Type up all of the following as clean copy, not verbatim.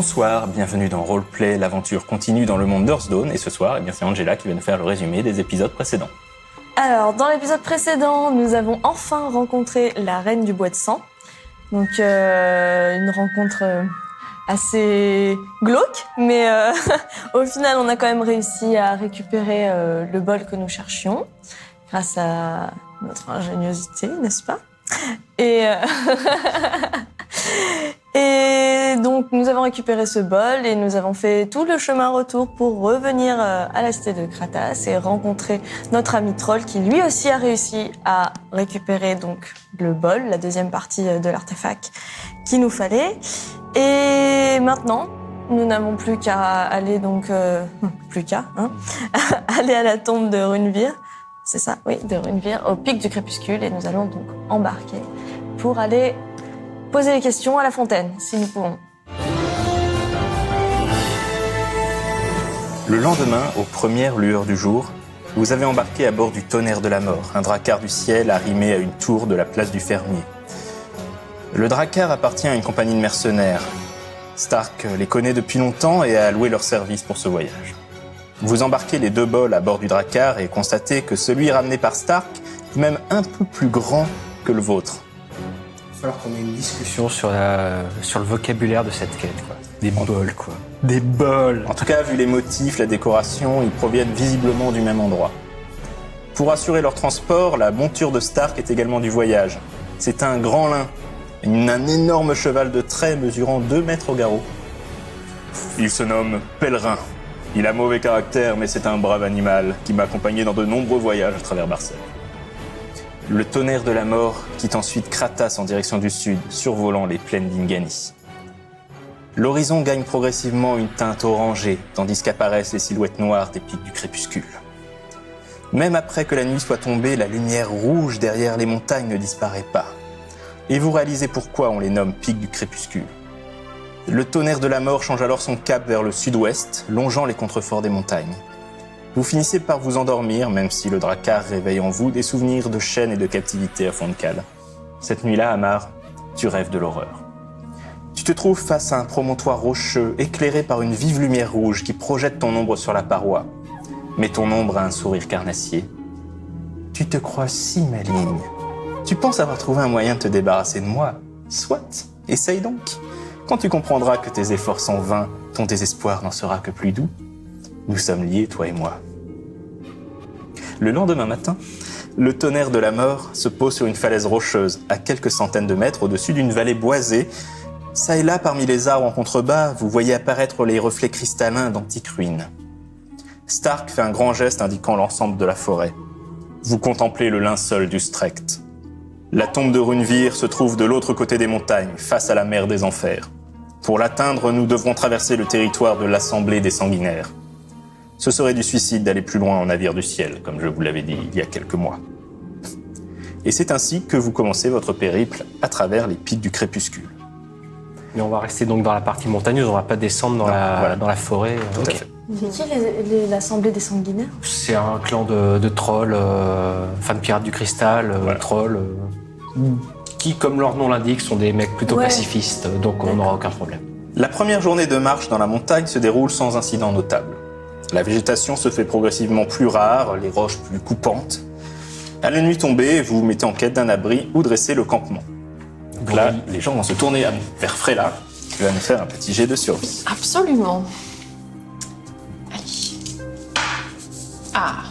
Bonsoir, bienvenue dans Roleplay, l'aventure continue dans le monde d'Hearthstone, et ce soir, c'est Angela qui va nous faire le résumé des épisodes précédents. Alors, dans l'épisode précédent, nous avons enfin rencontré la Reine du Bois de Sang. Donc, une rencontre assez glauque, mais au final, on a quand même réussi à récupérer le bol que nous cherchions, grâce à notre ingéniosité, n'est-ce pas ? Et donc, nous avons récupéré ce bol et nous avons fait tout le chemin retour pour revenir à la cité de Kratas et rencontrer notre ami troll qui lui aussi a réussi à récupérer donc le bol, la deuxième partie de l'artefact qu'il nous fallait. Et maintenant, nous n'avons plus qu'à aller donc aller à la tombe de Runevir. C'est ça, oui, de Runevir, au pic du crépuscule, et nous allons donc embarquer pour aller poser les questions à la fontaine, si nous pouvons. Le lendemain, aux premières lueurs du jour, vous avez embarqué à bord du Tonnerre de la Mort, un drakkar du ciel arrimé à une tour de la place du Fermier. Le drakkar appartient à une compagnie de mercenaires. Stark les connaît depuis longtemps et a alloué leur service pour ce voyage. Vous embarquez les deux bols à bord du drakkar et constatez que celui ramené par Stark est même un peu plus grand que le vôtre. Il va falloir qu'on ait une discussion sur le vocabulaire de cette quête, quoi. Des bols, quoi. Des bols. En tout cas, vu les motifs, la décoration, ils proviennent visiblement du même endroit. Pour assurer leur transport, la monture de Stark est également du voyage. C'est un grand lin, un énorme cheval de trait mesurant 2 mètres au garrot. Il se nomme Pèlerin. Il a mauvais caractère, mais c'est un brave animal qui m'a accompagné dans de nombreux voyages à travers Barcelle. Le Tonnerre de la Mort quitte ensuite Kratas en direction du sud, survolant les plaines d'Ingani. L'horizon gagne progressivement une teinte orangée, tandis qu'apparaissent les silhouettes noires des pics du crépuscule. Même après que la nuit soit tombée, la lumière rouge derrière les montagnes ne disparaît pas. Et vous réalisez pourquoi on les nomme pics du crépuscule. Le Tonnerre de la Mort change alors son cap vers le sud-ouest, longeant les contreforts des montagnes. Vous finissez par vous endormir, même si le drakkar réveille en vous des souvenirs de chaînes et de captivité à fond de cale. Cette nuit-là, Amar, tu rêves de l'horreur. Tu te trouves face à un promontoire rocheux, éclairé par une vive lumière rouge qui projette ton ombre sur la paroi. Mais ton ombre a un sourire carnassier. Tu te crois si maligne. Tu penses avoir trouvé un moyen de te débarrasser de moi. Soit, essaye donc. Quand tu comprendras que tes efforts sont vains, ton désespoir n'en sera que plus doux. Nous sommes liés, toi et moi. Le lendemain matin, le Tonnerre de la Mort se pose sur une falaise rocheuse, à quelques centaines de mètres au-dessus d'une vallée boisée. Ça et là, parmi les arbres en contrebas, vous voyez apparaître les reflets cristallins d'antiques ruines. Stark fait un grand geste indiquant l'ensemble de la forêt. Vous contemplez le linceul du Strecht. La tombe de Runevir se trouve de l'autre côté des montagnes, face à la mer des Enfers. Pour l'atteindre, nous devrons traverser le territoire de l'Assemblée des Sanguinaires. Ce serait du suicide d'aller plus loin en navire du ciel, comme je vous l'avais dit il y a quelques mois. Et c'est ainsi que vous commencez votre périple à travers les pics du crépuscule. Mais on va rester donc dans la partie montagneuse, on va pas descendre dans la forêt. Tout à fait. C'est qui l'Assemblée des Sanguinaires ? C'est un clan de trolls, de pirates du cristal, trolls, qui, comme leur nom l'indique, sont des mecs plutôt pacifistes, donc on n'aura aucun problème. La première journée de marche dans la montagne se déroule sans incident notable. La végétation se fait progressivement plus rare, les roches plus coupantes. À la nuit tombée, vous vous mettez en quête d'un abri où dresser le campement. Donc là, les gens vont se tourner vers Frela, qui va nous faire un petit jet de survie. Absolument. Allez. Ah.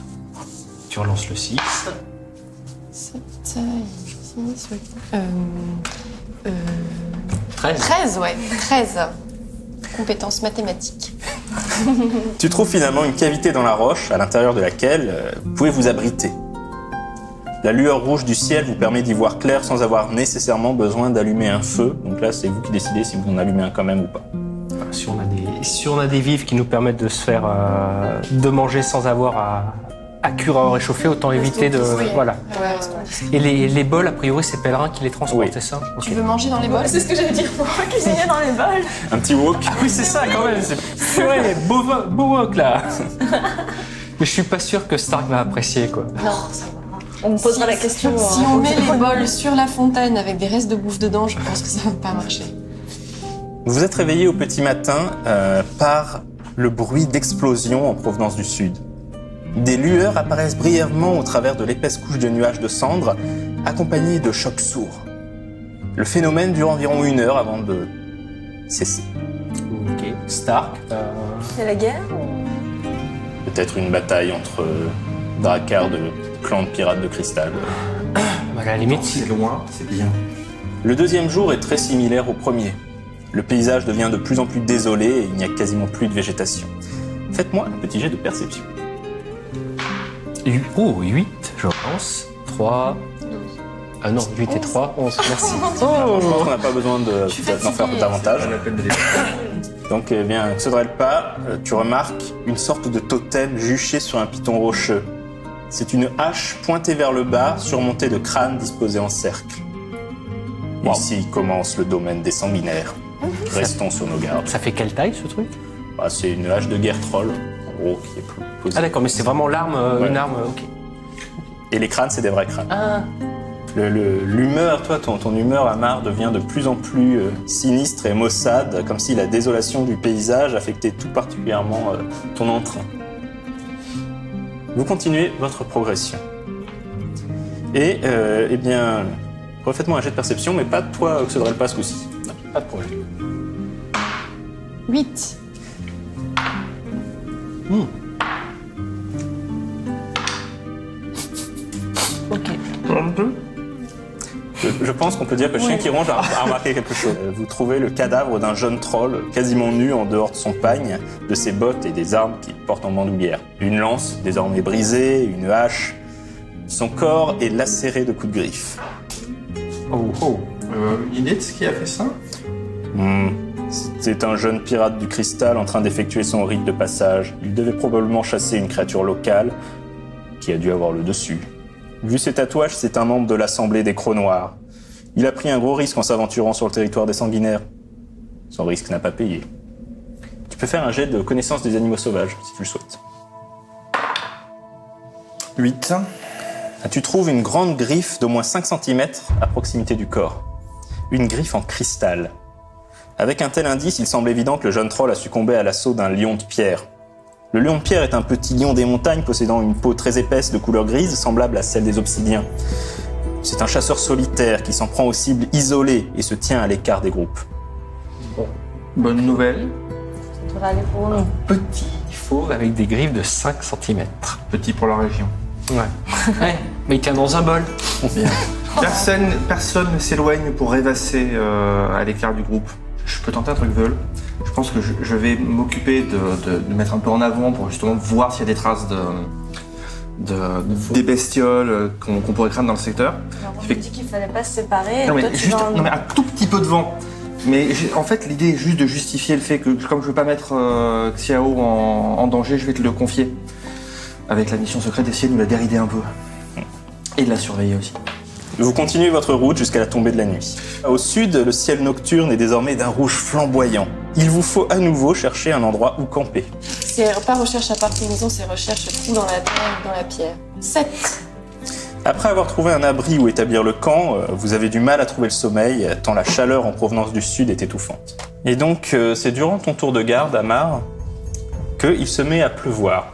Tu relances le 6. 7, 6, 13. 13, ouais. 13. Compétences mathématiques. Tu trouves finalement une cavité dans la roche, à l'intérieur de laquelle vous pouvez vous abriter. La lueur rouge du ciel vous permet d'y voir clair sans avoir nécessairement besoin d'allumer un feu. Donc là, c'est vous qui décidez si vous en allumez un quand même ou pas. Si on a des vivres qui nous permettent de se faire de manger sans avoir à cuire, à réchauffer, autant éviter de... Voilà. Ouais. Et les bols, a priori, c'est Pèlerin qui les transporte, c'est ça? Tu veux manger dans les bols? C'est ce que j'allais dire, pour cuisiner dans les bols. Un petit wok. Ah oui, c'est ça quand même. C'est vrai, beau wok là. Mais je suis pas sûr que Stark va apprécier, quoi. Non, ça va. On me posera la question. Si on met les bols sur la fontaine avec des restes de bouffe dedans, je pense que ça va pas marcher. Vous vous êtes réveillé au petit matin par le bruit d'explosion en provenance du sud. Des lueurs apparaissent brièvement au travers de l'épaisse couche de nuages de cendres, accompagnées de chocs sourds. Le phénomène dure environ 1 heure avant de cesser. Ok. Stark. C'est la guerre Peut-être une bataille entre Drakkar de clan de pirates de cristal. À la limite, C'est loin, c'est bien. Le deuxième jour est très similaire au premier. Le paysage devient de plus en plus désolé et il n'y a quasiment plus de végétation. Faites-moi un petit jet de perception. 8, je pense. 3. Ah non, 8 et 3, 11. Merci. Je pense qu'on n'a pas besoin d'en faire davantage. Pas la peine de les- Donc, eh bien, Xodrelpa, tu remarques une sorte de totem juché sur un piton rocheux. C'est une hache pointée vers le bas, surmontée de crânes disposés en cercle. Wow. Ici commence le domaine des sanguinaires. Restons sur nos gardes. Ça fait quelle taille ce truc? Ah, c'est une hache de guerre troll, en gros, qui est posée. Ah d'accord, mais c'est vraiment l'arme, Ouais. une arme, ok. Et les crânes, c'est des vrais crânes. Ah. L'humeur, toi, ton humeur, Amar, devient de plus en plus sinistre et maussade, comme si la désolation du paysage affectait tout particulièrement ton entrain. Vous continuez votre progression. Et, eh bien, refaites-moi un jet de perception, mais pas de toi, Xodrelpa, ce coup-ci. Pas de problème. 8. Ok. Je pense qu'on peut dire que Chien qui ronge a remarqué quelque chose. Vous trouvez le cadavre d'un jeune troll, quasiment nu en dehors de son pagne, de ses bottes et des armes qu'il porte en bandoulière. Une lance, désormais brisée, une hache. Son corps est lacéré de coups de griffe. Une idée de ce qui a fait ça? C'est un jeune pirate du cristal en train d'effectuer son rite de passage. Il devait probablement chasser une créature locale qui a dû avoir le dessus. Vu ses tatouages, c'est un membre de l'Assemblée des Crocs Noirs. Il a pris un gros risque en s'aventurant sur le territoire des sanguinaires. Son risque n'a pas payé. Tu peux faire un jet de connaissance des animaux sauvages, si tu le souhaites. 8. Tu trouves une grande griffe d'au moins 5 cm à proximité du corps. Une griffe en cristal. Avec un tel indice, il semble évident que le jeune troll a succombé à l'assaut d'un lion de pierre. Le lion de pierre est un petit lion des montagnes possédant une peau très épaisse de couleur grise, semblable à celle des obsidiens. C'est un chasseur solitaire qui s'en prend aux cibles isolées et se tient à l'écart des groupes. Bonne nouvelle. Ça devrait aller pour nous. Petit fauve avec des griffes de 5 cm. Petit pour la région. Ouais, mais il tient dans un bol. Bien. Personne ne s'éloigne pour rêvasser à l'écart du groupe. Je peux tenter un truc veule. Je pense que je vais m'occuper de mettre un peu en avant pour justement voir s'il y a des traces des bestioles qu'on pourrait craindre dans le secteur. Alors, moi, je me dis qu'il fallait pas se séparer. Non et mais, toi, tu juste, vas en- non mais un tout petit peu de vent. Mais en fait l'idée est juste de justifier le fait que comme je veux pas mettre Xiao en danger, je vais te le confier. Avec la mission secrète d'essayer de nous la dérider un peu. Et de la surveiller aussi. Vous continuez votre route jusqu'à la tombée de la nuit. Au sud, le ciel nocturne est désormais d'un rouge flamboyant. Il vous faut à nouveau chercher un endroit où camper. C'est pas recherche à part maison, c'est recherche trou dans la terre, dans la pierre. 7. Après avoir trouvé un abri où établir le camp, vous avez du mal à trouver le sommeil, tant la chaleur en provenance du sud est étouffante. Et donc, c'est durant ton tour de garde, Amar, qu'il se met à pleuvoir.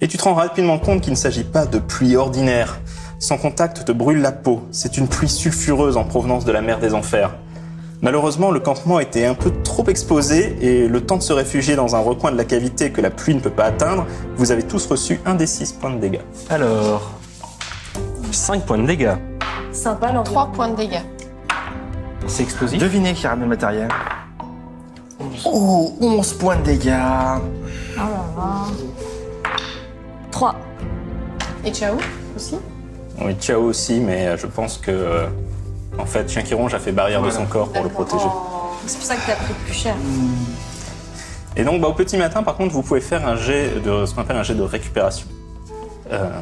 Et tu te rends rapidement compte qu'il ne s'agit pas de pluie ordinaire. Son contact te brûle la peau. C'est une pluie sulfureuse en provenance de la mer des Enfers. Malheureusement, le campement était un peu trop exposé et le temps de se réfugier dans un recoin de la cavité que la pluie ne peut pas atteindre, vous avez tous reçu un des 6 points de dégâts. Alors, 5 points de dégâts. Sympa, l'endroit. 3 points de dégâts. C'est explosif. Devinez qui ramène le matériel. Oh, 11 points de dégâts. 3. Et Ciao aussi. Oui, Chao aussi, mais je pense que, en fait, Chien qui ronge a fait barrière de son corps pour le protéger. C'est pour ça que t'as pris plus cher. Et donc, au petit matin, par contre, vous pouvez faire un jet de ce qu'on appelle un jet de récupération.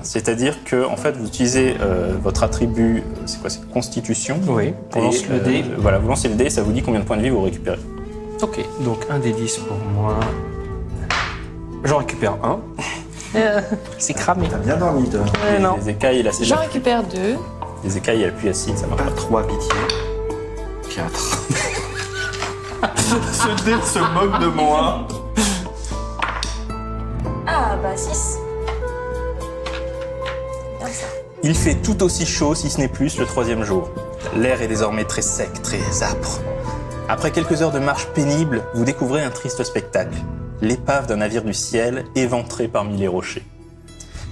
C'est-à-dire que, en fait, vous utilisez votre attribut, c'est quoi, c'est Constitution. Oui, on lance le dé. Voilà, vous lancez le dé, et ça vous dit combien de points de vie vous récupérez. Ok, donc un des 10 pour moi. J'en récupère un. C'est cramé. T'as bien dormi, toi. non. Les écailles et l'acide. J'en récupère 2. Les écailles et l'appui acide, ça marche pas. 3 pitié. 4. Ce dé se moque de moi. Ah, bah 6. Bien ça. Il fait tout aussi chaud, si ce n'est plus, le 3e jour. L'air est désormais très sec, très âpre. Après quelques heures de marche pénible, vous découvrez un triste spectacle. L'épave d'un navire du ciel éventré parmi les rochers.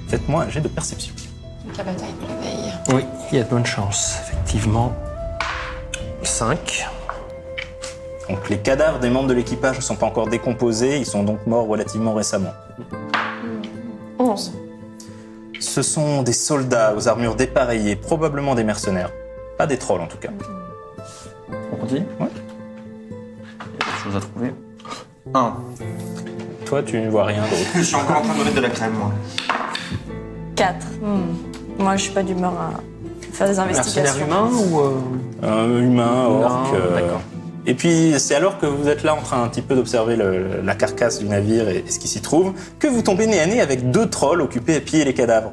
Faites-moi un jet de perception. Donc la bataille de la veille. Oui, il y a de bonnes chances, effectivement. 5. Donc les cadavres des membres de l'équipage ne sont pas encore décomposés, ils sont donc morts relativement récemment. 11. Ce sont des soldats aux armures dépareillées, probablement des mercenaires. Pas des trolls en tout cas. On continue? Ouais. Il y a quelque chose à trouver. 1. Toi, tu ne vois rien d'autre. Je suis encore en train de me mettre de la crème, moi. 4. Moi, je suis pas d'humeur à faire des investigations. Mercenaire humain ou... Humain, orc. Non, d'accord. Et puis, c'est alors que vous êtes là en train un petit peu d'observer la carcasse du navire et ce qui s'y trouve, que vous tombez nez à nez avec 2 trolls occupés à piller les cadavres.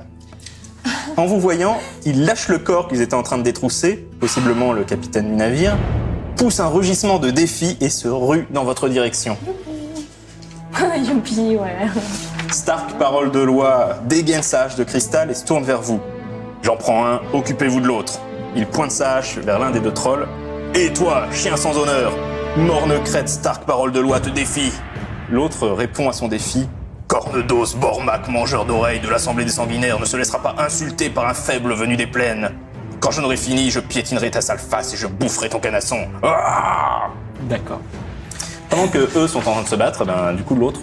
En vous voyant, ils lâchent le corps qu'ils étaient en train de détrousser, possiblement le capitaine du navire, poussent un rugissement de défi et se ruent dans votre direction. Youpi, ouais. Stark, parole de loi, dégaine sa hache de cristal et se tourne vers vous. J'en prends un, occupez-vous de l'autre. Il pointe sa hache vers l'un des 2 trolls. Et toi, chien sans honneur, morne crête, Stark, parole de loi, te défie. L'autre répond à son défi. Corne d'os, Bormac, mangeur d'oreilles de l'Assemblée des Sanguinaires, ne se laissera pas insulter par un faible venu des plaines. Quand je n'aurai fini, je piétinerai ta sale face et je boufferai ton canasson. Ah D'accord. Pendant que eux sont en train de se battre, ben, du coup l'autre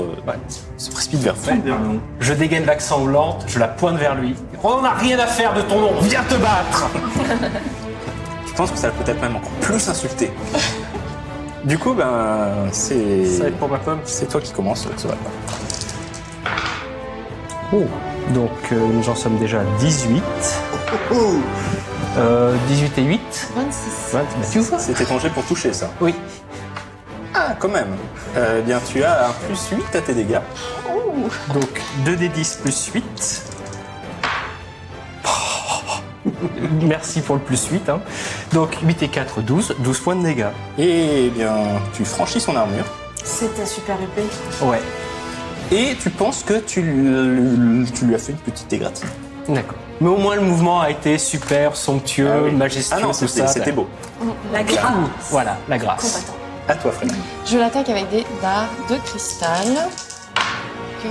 se précipite vers vous. Je dégaine vague sanglante, je la pointe vers lui. On n'a rien à faire de ton nom, viens te battre. Je pense que ça va peut-être même encore plus insulter. Du coup, ben, c'est... Ça va être pour ma pomme. C'est toi qui commence, ça va. Oh, donc nous en sommes déjà à 18. 18 et 8. 26. Tu vois? C'était ton jet pour toucher, ça. Oui. Ah, quand même. Bien, tu as un plus 8 à tes dégâts. Donc 2d10 plus 8. Merci pour le plus 8. Hein. Donc 8 et 4, 12. 12 points de dégâts. Et bien, tu franchis son armure. C'était super épais. Ouais. Et tu penses que tu lui as fait une petite égratignure. D'accord. Mais au moins le mouvement a été super, somptueux, Ah oui. majestueux, Ah non, tout c'était ça. c'était beau. La grâce. Voilà, la grâce. Combattant. À toi, Fred. Je l'attaque avec des barres de cristal. Que,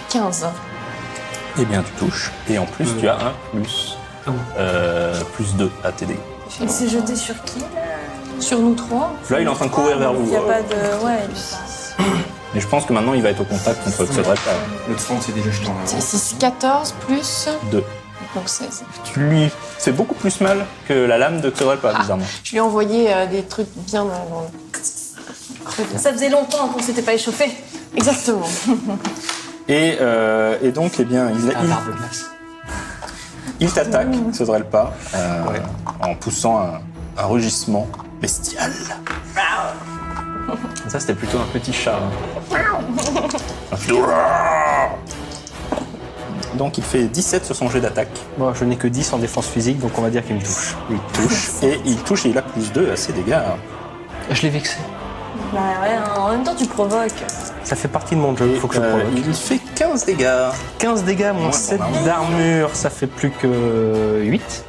15. Eh bien, tu touches. Et en plus, tu as un plus 2 à tes dégâts. Il s'est jeté sur qui, là? Sur nous 3. Là, il est en train de courir vers Il vous. n'y a pas de... Ouais, il est pas... Mais je pense que maintenant, il va être au contact contre Xodred. Le 30, c'est déjà jeté en avant. 6, 14 plus. 2. Donc 16. Tu lui fais beaucoup plus mal que la lame de Xodred, pas bizarrement. Je lui ai envoyé des trucs bien dans le... Ça faisait longtemps qu'on s'était pas échauffé. Exactement. Et donc, eh bien, il t'attaque, Xodred pas, en poussant un rugissement bestial. Ça, c'était plutôt un petit chat. Donc, il fait 17 sur son jet d'attaque. Bon, je n'ai que 10 en défense physique, donc on va dire qu'il me touche. Il touche, et il a plus 2 à ses dégâts. Je l'ai vexé. Bah ouais, en même temps, tu provoques. Ça fait partie de mon jeu, il faut que je provoque. Il fait 15 dégâts. 15 dégâts, mon Ouais, 7 bon, d'armure, ça fait plus que 8.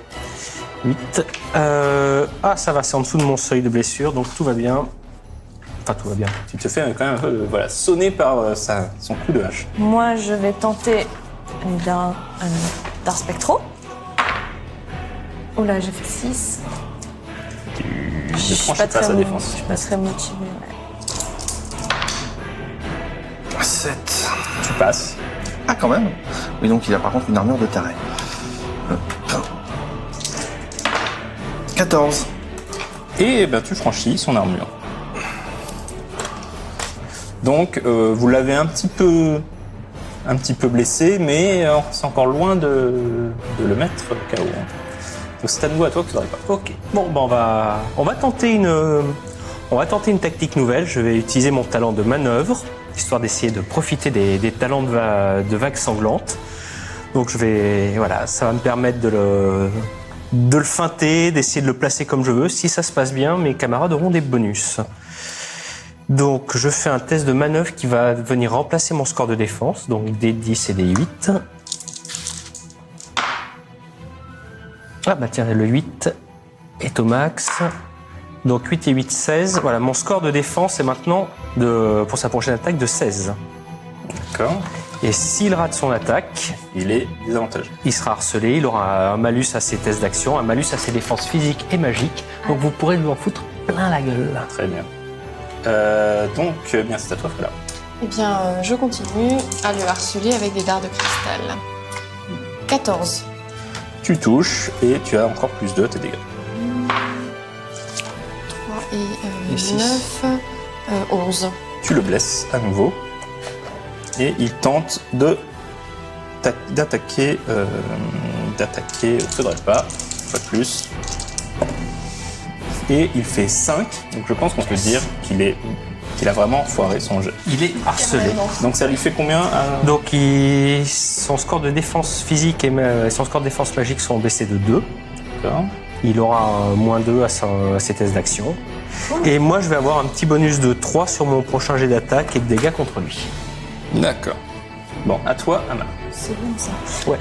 8. Ça va, c'est en dessous de mon seuil de blessure, donc tout va bien. Enfin, tout va bien. Tu te fais quand même un peu sonner par son coup de hache. Moi, je vais tenter d'un spectro. Oh là, j'ai fait 6. Ne franchis pas sa défense. Je suis pas très motivée. Ouais. 7. Tu passes. Ah, quand même. Oui, donc il a par contre une armure de taré. 14. Et ben, tu franchis son armure. Donc, vous l'avez un petit peu blessé, mais c'est encore loin de le mettre KO. Donc c'est à nouveau à toi que tu n'aurais pas. Ok. Bon, ben on va tenter une tactique nouvelle. Je vais utiliser mon talent de manœuvre, histoire d'essayer de profiter des talents de vague sanglante. Donc ça va me permettre de le feinter, d'essayer de le placer comme je veux. Si ça se passe bien, mes camarades auront des bonus. Donc je fais un test de manœuvre qui va venir remplacer mon score de défense, donc des 10 et des 8. Ah bah tiens, le 8 est au max. Donc 8 et 8, 16. Voilà, mon score de défense est maintenant, pour sa prochaine attaque, de 16. D'accord. Et s'il rate son attaque, Il est désavantagé. il sera harcelé, il aura un malus à ses tests d'action, un malus à ses défenses physiques et magiques. Donc vous pourrez lui en foutre plein la gueule. Très bien. Bien, c'est à toi, Frela. Eh bien, je continue à le harceler avec des dards de cristal. 14. Tu touches et tu as encore plus 2 tes dégâts. 3 et, Et six. 9. 11. Tu le blesses à nouveau. Et il tente d'attaquer. Faudrait pas de plus. Et il fait 5. Donc je pense qu'on peut dire qu'il a vraiment foiré son jeu. Il est harcelé. Donc ça lui fait combien Donc son score de défense physique et son score de défense magique sont baissés de 2. D'accord. Il aura un moins 2 à ses tests d'action. Et moi, je vais avoir un petit bonus de 3 sur mon prochain jet d'attaque et de dégâts contre lui. D'accord. Bon, à toi, Ama. C'est bon ça. Ouais.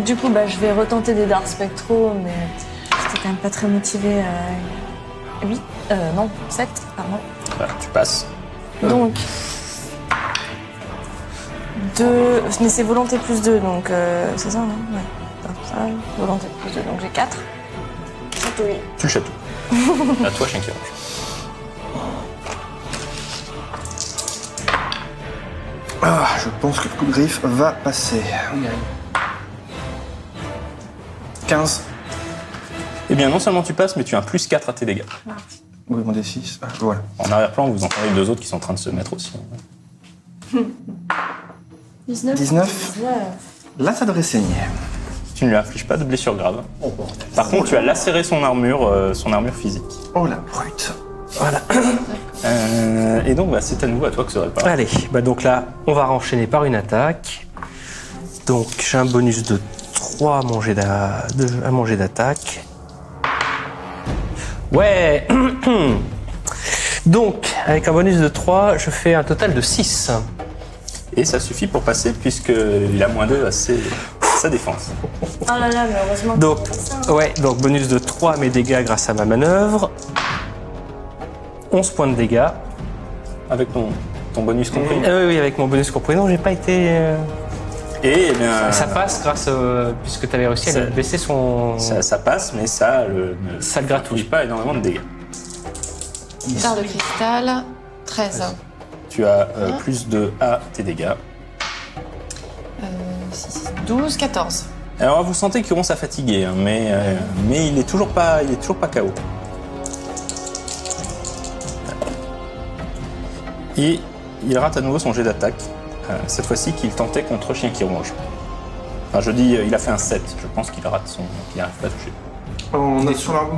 Du coup, je vais retenter des dards spectraux, mais j'étais quand même pas très motivée. 8, non, 7, pardon. Voilà, tu passes. Donc, 2, mais c'est volonté plus 2, donc c'est ça, hein ouais. Comme ça, volonté plus 2, donc j'ai 4. Oui. Tu le chatouilles. À toi, chien qui rouge. Ah, je pense que le coup de griffe va passer. 15. Eh bien, non seulement tu passes, mais tu as un plus 4 à tes dégâts. Oui, mon D6. Ah, voilà. En arrière-plan, vous entendez les 2 autres qui sont en train de se mettre aussi. 19. 19. Là, ça devrait saigner. Tu ne lui infliges pas de blessure grave. Par contre, tu as lacéré son armure physique. Oh la brute. Voilà. Et donc, c'est à nouveau à toi que serait le pas. Allez, donc là, on va enchaîner par une attaque. Donc j'ai un bonus de 3 à mon jet d'attaque. Ouais. Donc, avec un bonus de 3, je fais un total de 6. Et ça suffit pour passer, puisqu'il a moins 2 à sa défense. Oh là là, mais heureusement que Donc, c'est ça. ouais, donc bonus de 3 à mes dégâts grâce à ma manœuvre. 11 points de dégâts. Avec ton bonus compris. Oui, avec mon bonus compris. Non, j'ai pas été... Et eh bien, Ça passe grâce... puisque tu avais réussi à Ça- lui baisser son... ça passe, mais ça ne Ça le gratouille. inflige pas énormément de dégâts. Dards de cristal. 13. Tu as plus 2 à tes dégâts. 6, 12, 14. Alors vous sentez qu'il commence à fatiguer, hein, mais il est toujours pas KO. Et il rate à nouveau son jet d'attaque, cette fois-ci qu'il tentait contre Chien qui ronge. Enfin, je dis, il a fait un 7, je pense qu'il rate qu'il n'arrive pas à toucher.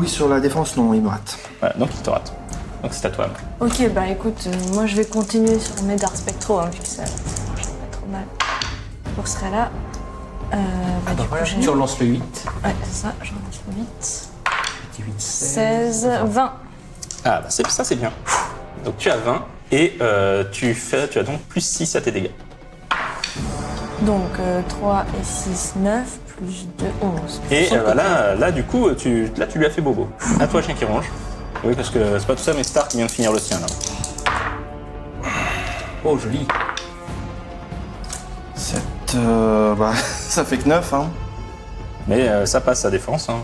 Sur la défense, non, il me rate. Voilà, donc il te rate. Donc c'est à toi. Ok, écoute, moi je vais continuer sur mes dards spectraux, hein, vu que ça marche pas trop mal. Pour ce cas-là, du coup, j'ai... Tu relances le 8. Ouais, c'est ça, j'en lance le 8. 8, 16, 20. Ah, ça c'est bien. Donc tu as 20 et tu as donc plus 6 à tes dégâts. Donc 3 et 6, 9, plus 2, 11. Et là, du coup, tu lui as fait bobo. À toi, Chien qui ronge. Oui, parce que c'est pas tout ça, mais Stark vient de finir le sien là. Oh, joli. 7, ça fait que 9, hein. Mais ça passe sa défense. Hein.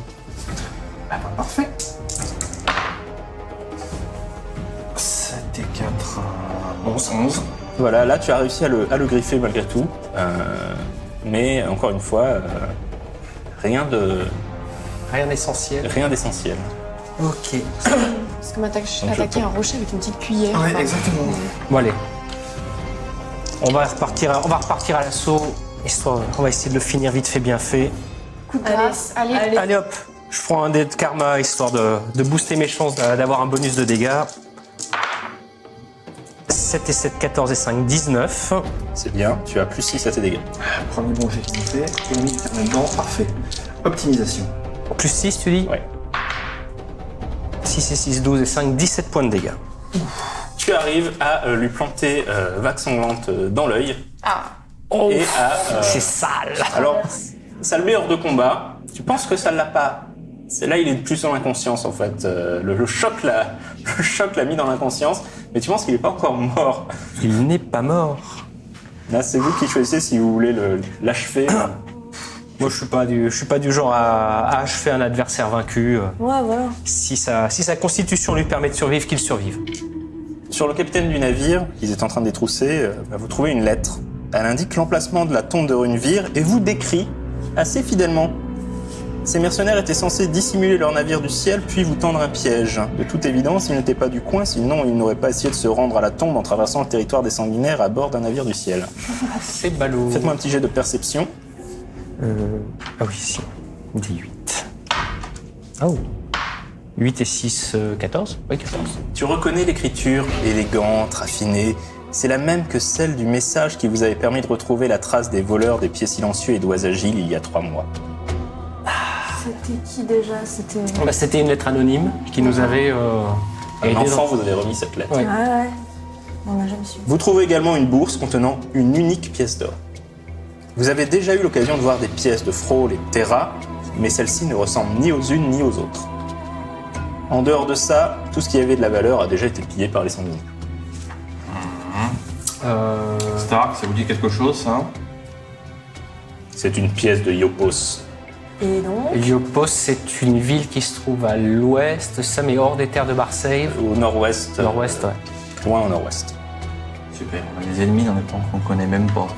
Parfait. 7 et 4, 11. Voilà, là tu as réussi à le griffer malgré tout. Mais encore une fois, rien d'essentiel. d'essentiel. Ok. C'est comme attaquer un rocher avec une petite cuillère. Ouais, Enfin, exactement. Bon, allez. On va repartir à l'assaut. On va essayer de le finir vite fait, bien fait. Coup de grâce. Allez. Allez hop, je prends un dé de karma histoire de booster mes chances d'avoir un bonus de dégâts. 7 et 7, 14 et 5, 19. C'est bien, tu as plus 6 à tes dégâts. Premier bon jet qu'il fait. Ennemi éternellement, parfait. Optimisation. Plus 6, tu dis Ouais. 6 et 6, 12 et 5, 17 points de dégâts. tu arrives à lui planter vague sanglante dans l'œil Ah, et à... C'est sale. Alors, ça le met hors de combat. Tu penses que ça l'a pas. C'est là, il est plus dans l'inconscience, en fait. Le choc l'a mis dans l'inconscience. Mais tu penses qu'il est pas encore mort. Il n'est pas mort. Là, c'est vous qui choisissez si vous voulez l'achever. Moi, je suis pas du genre à achever un adversaire vaincu. Ouais, voilà. Si sa constitution lui permet de survivre, qu'il survive. Sur le capitaine du navire, qu'ils étaient en train de détrousser, vous trouvez une lettre. Elle indique l'emplacement de la tombe de Runevir et vous décrit assez fidèlement. Ces mercenaires étaient censés dissimuler leur navire du ciel puis vous tendre un piège. De toute évidence, ils n'étaient pas du coin, sinon ils n'auraient pas essayé de se rendre à la tombe en traversant le territoire des sanguinaires à bord d'un navire du ciel. C'est ballot. Faites-moi un petit jet de perception. Ah oui, si. 18. Oh. 8 et 6, 14 Oui, 14. Tu reconnais l'écriture élégante, raffinée. C'est la même que celle du message qui vous avait permis de retrouver la trace des voleurs des pieds silencieux et d'oies agiles il y a 3 mois. C'était qui déjà? C'était une lettre anonyme qui nous avait Un aidé enfant vous avez remis cette lettre. Ouais. Ouais. On n'a jamais su. Vous trouvez également une bourse contenant une unique pièce d'or. Vous avez déjà eu l'occasion de voir des pièces de frôle et de terra, mais celle-ci ne ressemble ni aux unes ni aux autres. En dehors de ça, tout ce qui avait de la valeur a déjà été pillé par les sanguinaires. Stark, ça vous dit quelque chose, ça? C'est une pièce de Iopos. Et donc? Iopos, c'est une ville qui se trouve à l'ouest, ça, mais hors des terres de Marseille. Au nord-ouest. Nord-ouest, ouais. Loin au nord-ouest. Super, on a des ennemis dans des plans qu'on connaît même pas.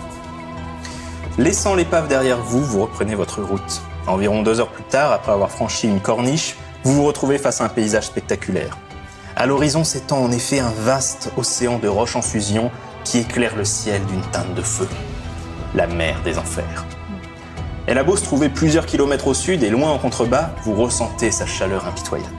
Laissant l'épave derrière vous, vous reprenez votre route. Environ 2 heures plus tard, après avoir franchi une corniche, vous vous retrouvez face à un paysage spectaculaire. À l'horizon s'étend en effet un vaste océan de roches en fusion qui éclaire le ciel d'une teinte de feu. La mer des enfers. Elle a beau se trouver plusieurs kilomètres au sud et loin en contrebas, vous ressentez sa chaleur impitoyable.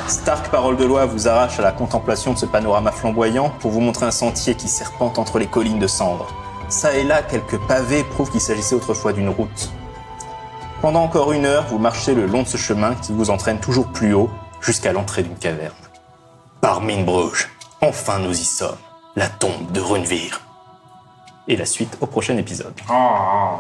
Stark Parole de Loi vous arrache à la contemplation de ce panorama flamboyant pour vous montrer un sentier qui serpente entre les collines de cendres. Ça et là, quelques pavés prouvent qu'il s'agissait autrefois d'une route. Pendant encore 1 heure, vous marchez le long de ce chemin qui vous entraîne toujours plus haut jusqu'à l'entrée d'une caverne. Par Minbruges, enfin nous y sommes, la tombe de Runevir. Et la suite au prochain épisode. Oh.